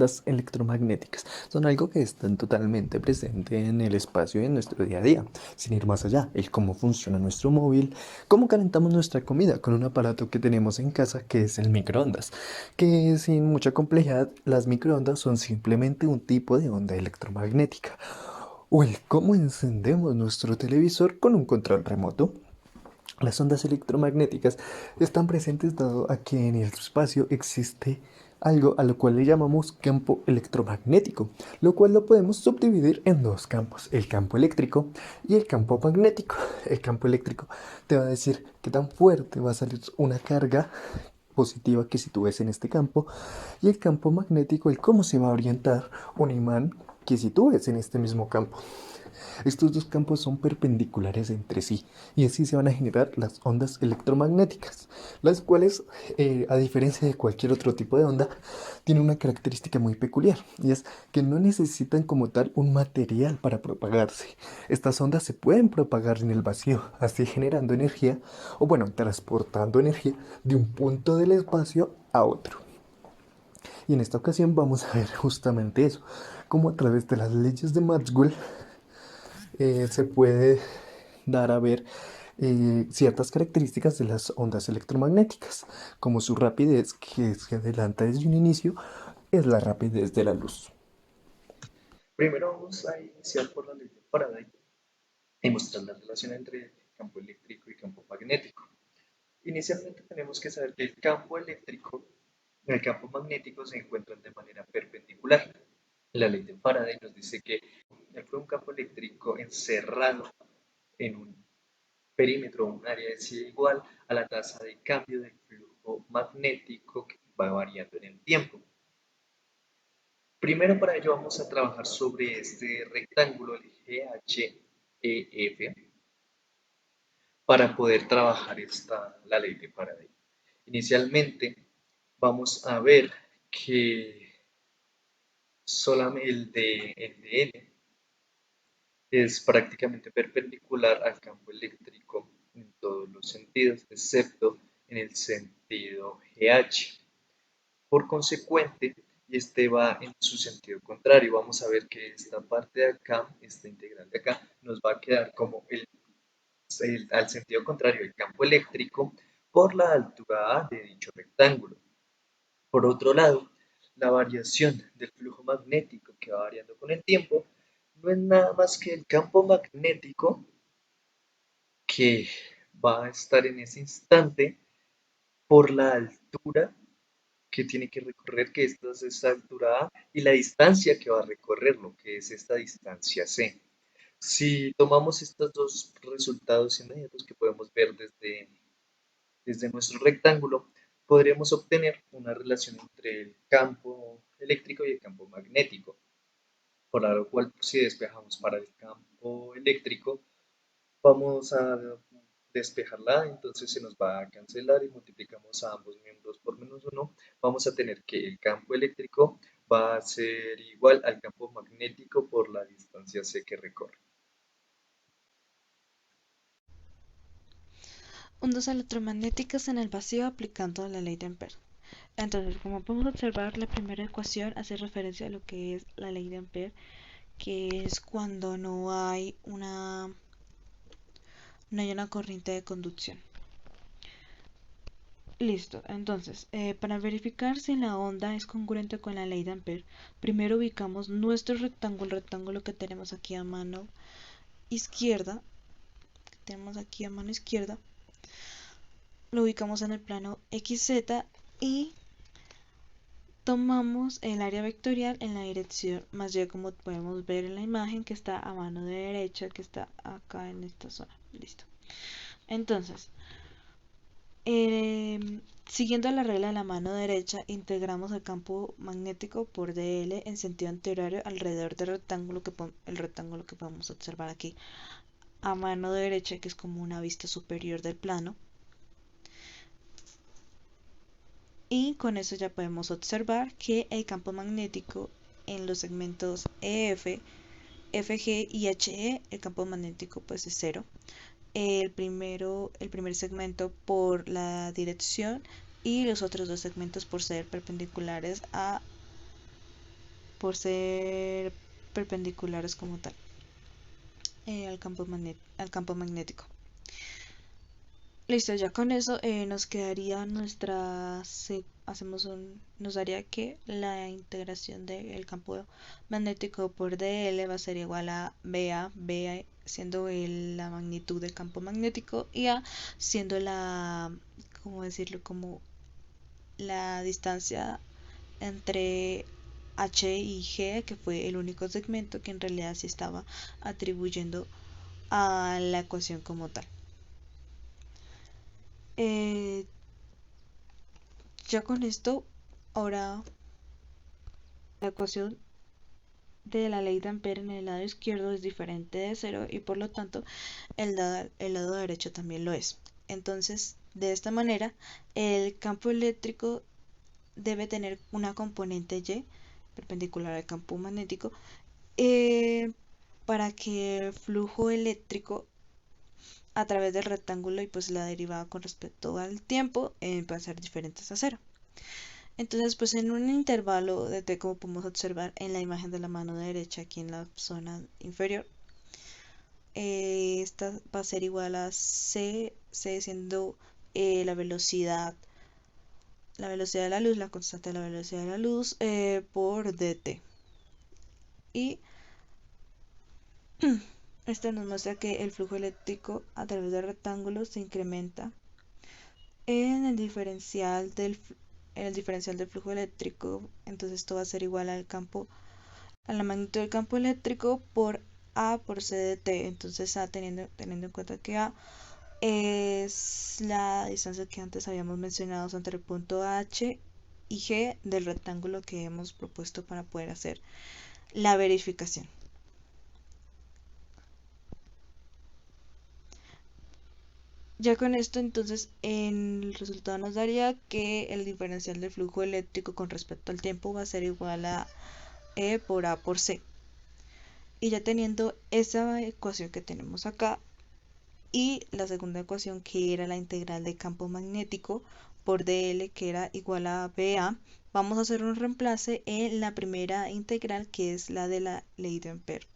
ondas electromagnéticas son algo que están totalmente presente en el espacio y en nuestro día a día. Sin ir más allá, el cómo funciona nuestro móvil, cómo calentamos nuestra comida con un aparato que tenemos en casa que es el microondas, que sin mucha complejidad las microondas son simplemente un tipo de onda electromagnética. O el cómo encendemos nuestro televisor con un control remoto. Las ondas electromagnéticas están presentes dado a que en el espacio existe algo a lo cual le llamamos campo electromagnético, lo cual lo podemos subdividir en dos campos, el campo eléctrico y el campo magnético. El campo eléctrico te va a decir qué tan fuerte va a salir una carga positiva que si tú ves en este campo, y el campo magnético, el cómo se va a orientar un imán que si tú ves en este mismo campo. Estos dos campos son perpendiculares entre sí y así se van a generar las ondas electromagnéticas, las cuales, a diferencia de cualquier otro tipo de onda, tienen una característica muy peculiar y es que no necesitan como tal un material para propagarse. Estas ondas se pueden propagar en el vacío, así generando energía o bueno, transportando energía de un punto del espacio a otro. Y en esta ocasión vamos a ver justamente eso, cómo a través de las leyes de Maxwell se puede dar a ver ciertas características de las ondas electromagnéticas, como su rapidez, que se adelanta desde un inicio, es la rapidez de la luz. Primero vamos a iniciar por la ley de Faraday y mostrar la relación entre campo eléctrico y campo magnético. Inicialmente tenemos que saber que el campo eléctrico y el campo magnético se encuentran de manera perpendicular. La ley de Faraday nos dice que fue un campo eléctrico encerrado en un perímetro o un área es igual a la tasa de cambio del flujo magnético que va variando en el tiempo. Primero para ello vamos a trabajar sobre este rectángulo, el GHEF, para poder trabajar la ley de Faraday. Inicialmente vamos a ver que solamente el de N es prácticamente perpendicular al campo eléctrico en todos los sentidos, excepto en el sentido GH. Por consecuente, y este va en su sentido contrario, vamos a ver que esta parte de acá, esta integral de acá, nos va a quedar como al sentido contrario del campo eléctrico por la altura A de dicho rectángulo. Por otro lado, la variación del flujo magnético que va variando con el tiempo no es nada más que el campo magnético que va a estar en ese instante por la altura que tiene que recorrer, que esta es esta altura A, y la distancia que va a recorrerlo, que es esta distancia C. Si tomamos estos dos resultados inmediatos que podemos ver desde nuestro rectángulo, podremos obtener una relación entre el campo eléctrico y el campo magnético, por lo cual si despejamos para el campo eléctrico, vamos a despejarla, entonces se nos va a cancelar y multiplicamos a ambos miembros por -1, vamos a tener que el campo eléctrico va a ser igual al campo magnético por la distancia c que recorre. Ondas electromagnéticas en el vacío aplicando la ley de Ampère. Entonces, como podemos observar, la primera ecuación hace referencia a lo que es la ley de Ampère, que es cuando no hay una corriente de conducción. Listo, entonces, para verificar si la onda es congruente con la ley de Ampère, primero ubicamos nuestro rectángulo, el rectángulo que tenemos aquí a mano izquierda, lo ubicamos en el plano XZ y tomamos el área vectorial en la dirección más y, como podemos ver en la imagen que está a mano derecha, que está acá en esta zona. Listo. Entonces, siguiendo la regla de la mano derecha, integramos el campo magnético por dl en sentido anterior alrededor del rectángulo el rectángulo que podemos observar aquí a mano derecha, que es como una vista superior del plano. Y con eso ya podemos observar que el campo magnético en los segmentos EF, FG y HE, el campo magnético pues es cero. El primer segmento por la dirección y los otros dos segmentos por ser perpendiculares a por ser perpendiculares como tal al campo magnético. Listo, ya con eso nos quedaría nos daría que la integración del campo magnético por dl va a ser igual a BA siendo la magnitud del campo magnético y A siendo ¿cómo decirlo? Como la distancia entre H y G, que fue el único segmento que en realidad se estaba atribuyendo a la ecuación como tal. Ya con esto, ahora la ecuación de la ley de Ampère en el lado izquierdo es diferente de cero y por lo tanto el lado derecho también lo es. Entonces, de esta manera, el campo eléctrico debe tener una componente Y perpendicular al campo magnético para que el flujo eléctrico a través del rectángulo y pues la derivada con respecto al tiempo va a ser diferentes a cero. Entonces, pues en un intervalo de t, como podemos observar en la imagen de la mano derecha aquí en la zona inferior, esta va a ser igual a c siendo la velocidad de la luz, la constante de la velocidad de la luz por dt. Y esto nos muestra que el flujo eléctrico a través del rectángulo se incrementa en el diferencial del flujo eléctrico. Entonces esto va a ser igual a la magnitud del campo eléctrico por A por C de T. Entonces teniendo en cuenta que A es la distancia que antes habíamos mencionado entre el punto H y G del rectángulo que hemos propuesto para poder hacer la verificación. Ya con esto, entonces, el resultado nos daría que el diferencial del flujo eléctrico con respecto al tiempo va a ser igual a E por A por C. Y ya teniendo esa ecuación que tenemos acá y la segunda ecuación que era la integral de campo magnético por dl que era igual a BA, vamos a hacer un reemplace en la primera integral que es la de la ley de Ampère.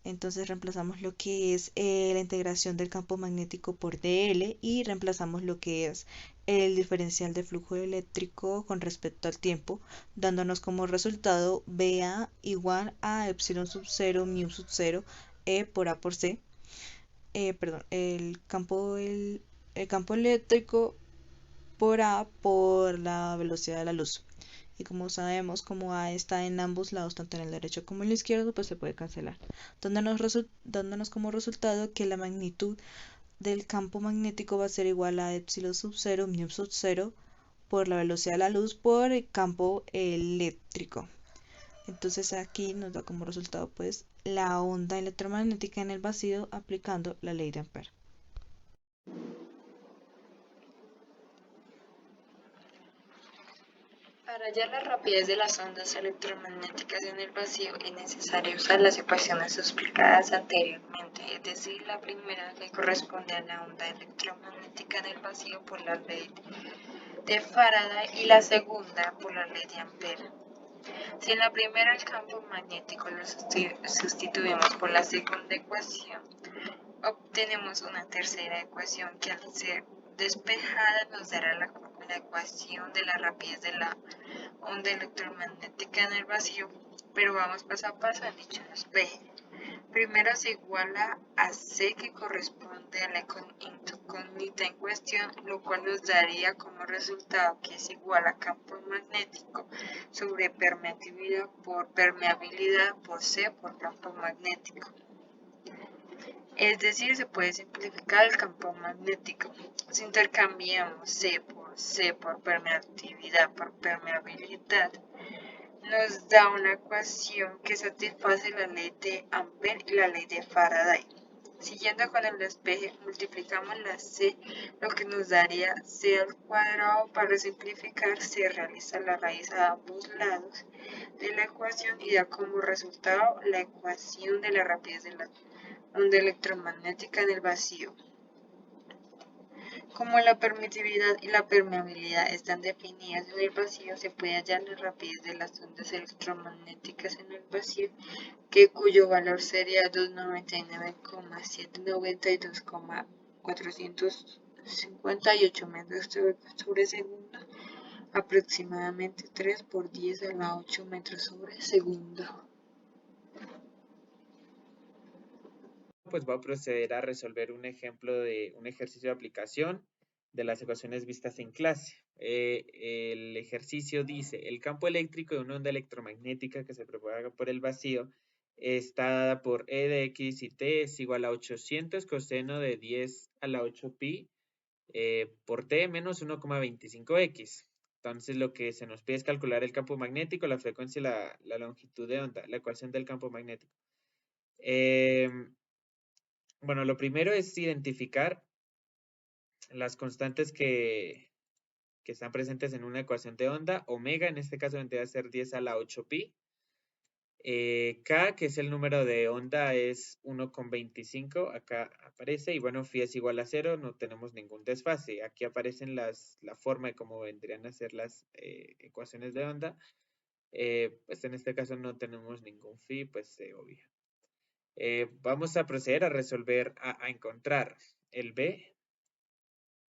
Entonces reemplazamos lo que es la integración del campo magnético por dl y reemplazamos lo que es el diferencial de flujo eléctrico con respecto al tiempo, dándonos como resultado BA igual a epsilon sub 0 mu sub 0 E por A por C. Perdón, el campo eléctrico por A por la velocidad de la luz. Y como sabemos, como A está en ambos lados, tanto en el derecho como en el izquierdo, pues se puede cancelar, dándonos como resultado que la magnitud del campo magnético va a ser igual a epsilon sub 0 mu sub 0 por la velocidad de la luz por el campo eléctrico. Entonces aquí nos da como resultado pues la onda electromagnética en el vacío aplicando la ley de Ampère. Para hallar la rapidez de las ondas electromagnéticas en el vacío es necesario usar las ecuaciones explicadas anteriormente, es decir, la primera que corresponde a la onda electromagnética en el vacío por la ley de Faraday y la segunda por la ley de Ampère. Si en la primera el campo magnético lo sustituimos por la segunda ecuación, obtenemos una tercera ecuación que al ser despejada nos dará la ecuación de la rapidez de la onda electromagnética en el vacío, pero vamos paso a paso en dicho despeje. Primero se iguala a C, que corresponde a la incógnita en cuestión, lo cual nos daría como resultado que es igual a campo magnético sobre permeabilidad por C por campo magnético. Es decir, se puede simplificar el campo magnético. Si intercambiamos C por permeabilidad por permeabilidad, nos da una ecuación que satisface la ley de Ampère y la ley de Faraday. Siguiendo con el despeje, multiplicamos la C, lo que nos daría C al cuadrado. Para simplificar, se realiza la raíz a ambos lados de la ecuación y da como resultado la ecuación de la rapidez de la onda electromagnética en el vacío. Como la permitividad y la permeabilidad están definidas en el vacío, se puede hallar la rapidez de las ondas electromagnéticas en el vacío, cuyo valor sería 299,792,458 metros sobre segundo, aproximadamente 3 por 10 a la 8 metros sobre segundo. Pues voy a proceder a resolver un ejemplo de un ejercicio de aplicación de las ecuaciones vistas en clase. El ejercicio dice, el campo eléctrico de una onda electromagnética que se propaga por el vacío está dada por E de X y T es igual a 800 coseno de 10 a la 8 pi por T menos 1,25x. Entonces lo que se nos pide es calcular el campo magnético, la frecuencia y la longitud de onda, la ecuación del campo magnético. Bueno, lo primero es identificar las constantes que están presentes en una ecuación de onda. Omega, en este caso, vendría a ser 10 a la 8 pi. K, que es el número de onda, es 1,25. Acá aparece. Y bueno, phi es igual a 0. No tenemos ningún desfase. Aquí aparecen la forma de cómo vendrían a ser las ecuaciones de onda. Pues en este caso no tenemos ningún phi, pues se obvia. Vamos a proceder a resolver, a encontrar el B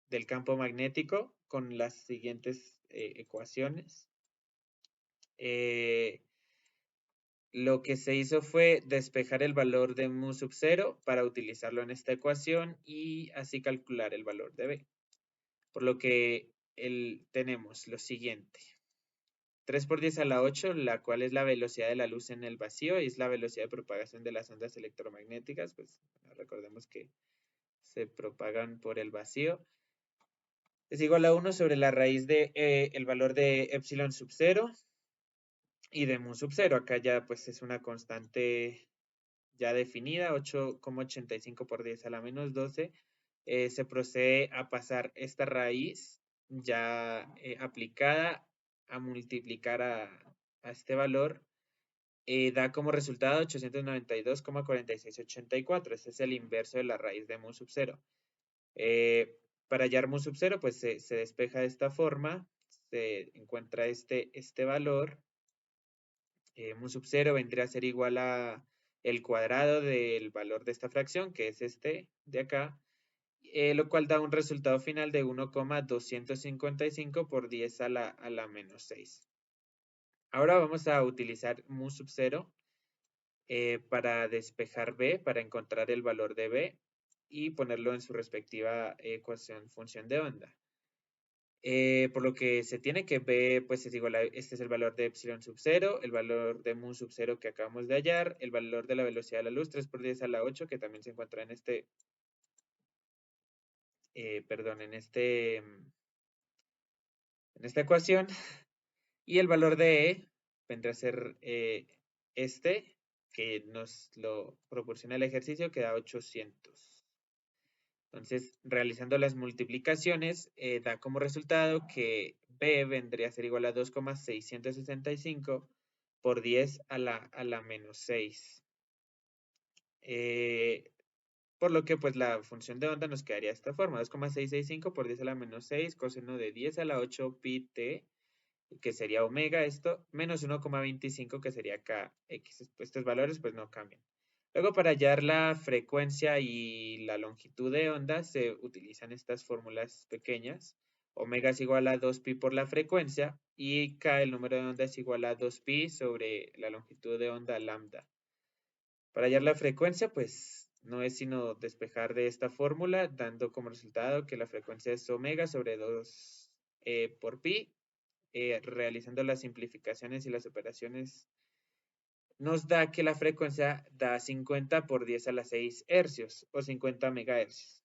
del campo magnético con las siguientes ecuaciones. Lo que se hizo fue despejar el valor de mu sub 0 para utilizarlo en esta ecuación y así calcular el valor de B. Por lo que tenemos lo siguiente. 3 por 10 a la 8, la cual es la velocidad de la luz en el vacío y es la velocidad de propagación de las ondas electromagnéticas. Pues recordemos que se propagan por el vacío. Es igual a 1 sobre la raíz de el valor de epsilon sub 0 y de mu sub 0. Acá ya pues es una constante ya definida, 8,85 por 10 a la menos 12. Se procede a pasar esta raíz ya aplicada a multiplicar a este valor. Da como resultado 892,4684. Este es el inverso de la raíz de mu sub 0. Para hallar mu sub 0, pues se despeja de esta forma, se encuentra este valor. Mu sub 0 vendría a ser igual a el cuadrado del valor de esta fracción, que es este de acá, lo cual da un resultado final de 1,255 por 10 a la menos 6. Ahora vamos a utilizar mu sub 0 para despejar B, para encontrar el valor de B y ponerlo en su respectiva ecuación función de onda. Por lo que se tiene que B, pues es igual a, este es el valor de epsilon sub 0, el valor de mu sub 0 que acabamos de hallar, el valor de la velocidad de la luz, 3 por 10 a la 8, que también se encuentra en en esta ecuación, y el valor de E vendrá a ser que nos lo proporciona el ejercicio, que da 800. Entonces, realizando las multiplicaciones, da como resultado que B vendría a ser igual a 2,665 por 10 a la menos 6. Por lo que pues la función de onda nos quedaría de esta forma, 2,665 por 10 a la menos 6, coseno de 10 a la 8 pi t, que sería omega esto, menos 1,25 que sería kx. Estos valores pues no cambian. Luego, para hallar la frecuencia y la longitud de onda, se utilizan estas fórmulas pequeñas. Omega es igual a 2pi por la frecuencia y K, el número de onda, es igual a 2pi sobre la longitud de onda lambda. Para hallar la frecuencia, pues no es sino despejar de esta fórmula, dando como resultado que la frecuencia es omega sobre 2 por pi. Realizando las simplificaciones y las operaciones, nos da que la frecuencia da 50 por 10 a la 6 hercios o 50 megahercios.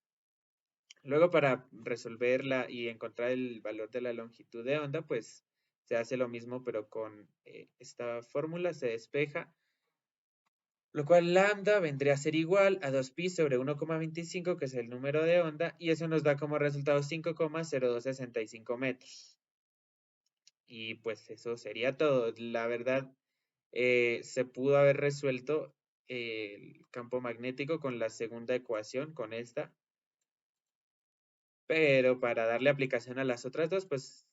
Luego, para resolverla y encontrar el valor de la longitud de onda, pues se hace lo mismo, pero con esta fórmula se despeja, lo cual lambda vendría a ser igual a 2pi sobre 1,25, que es el número de onda, y eso nos da como resultado 5,0265 metros. Y pues eso sería todo. La verdad, se pudo haber resuelto el campo magnético con la segunda ecuación, con esta, pero para darle aplicación a las otras dos, pues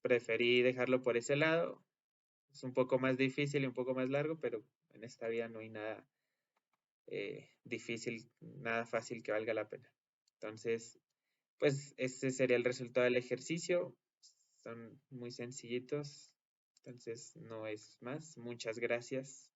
preferí dejarlo por ese lado. Es un poco más difícil y un poco más largo, pero en esta vida no hay nada difícil, nada fácil que valga la pena. Entonces, pues este sería el resultado del ejercicio. Son muy sencillitos, entonces no es más. Muchas gracias.